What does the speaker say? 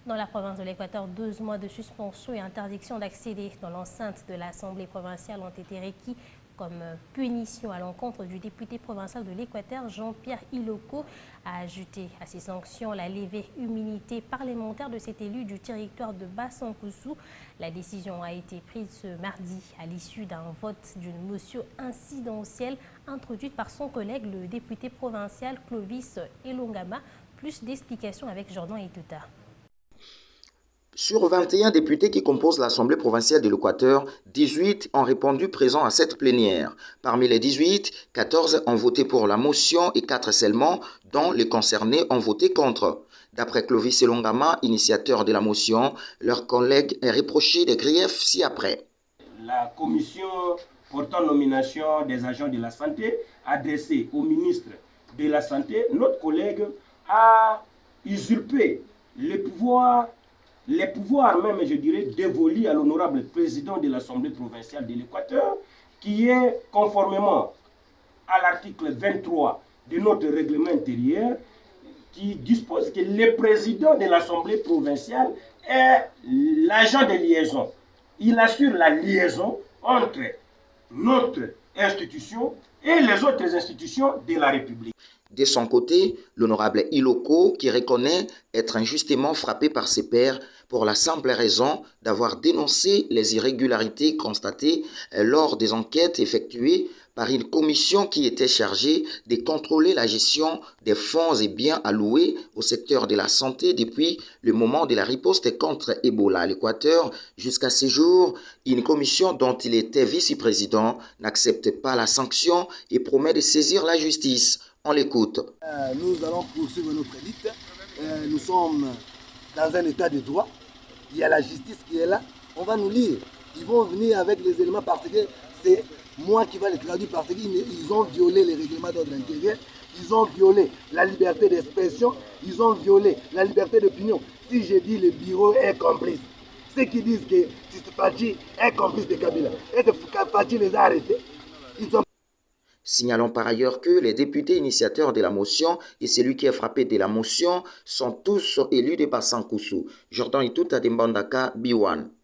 Dans la province de l'Équateur, 12 mois de suspension et interdiction d'accéder dans l'enceinte de l'Assemblée provinciale ont été requis comme punition à l'encontre du député provincial de l'Équateur, Jean-Pierre Iloko, a ajouté à ces sanctions la levée immunité parlementaire de cet élu du territoire de Bassankoussou. La décision a été prise ce mardi à l'issue d'un vote d'une motion incidentielle introduite par son collègue, le député provincial Clovis Elongama. Plus d'explications avec Jordan Ituta. Sur 21 députés qui composent l'Assemblée provinciale de l'Équateur, 18 ont répondu présents à cette plénière. Parmi les 18, 14 ont voté pour la motion et 4 seulement, dont les concernés, ont voté contre. D'après Clovis Elongama, initiateur de la motion, leur collègue est reproché des griefs ci-après. La commission portant nomination des agents de la santé adressée au ministre de la Santé, notre collègue a usurpé les pouvoirs même, je dirais, dévolus à l'honorable président de l'Assemblée provinciale de l'Équateur, qui est, conformément à l'article 23 de notre règlement intérieur, qui dispose que le président de l'Assemblée provinciale est l'agent de liaison. Il assure la liaison entre notre institution et les autres institutions de la République. De son côté, l'honorable Iloko, qui reconnaît être injustement frappé par ses pairs pour la simple raison d'avoir dénoncé les irrégularités constatées lors des enquêtes effectuées par une commission qui était chargée de contrôler la gestion des fonds et biens alloués au secteur de la santé depuis le moment de la riposte contre Ebola à l'Équateur jusqu'à ce jour. Une commission dont il était vice-président n'accepte pas la sanction et promet de saisir la justice. On l'écoute. Nous allons poursuivre notre élite. Nous sommes dans un état de droit. Il y a la justice qui est là. On va nous lire. Ils vont venir avec les éléments parce que c'est moi qui vais les traduire parce qu'ils ont violé les règlements d'ordre intérieur. Ils ont violé la liberté d'expression. Ils ont violé la liberté d'opinion. Si je dis le bureau est complice, ceux qui disent que Fachi est complice de Kabila, et que Fachi les a arrêtés, ils ont... Signalons par ailleurs que les députés initiateurs de la motion et celui qui est frappé de la motion sont tous élus de Bassankoussou. Jordan Ituta de Mbandaka, B1.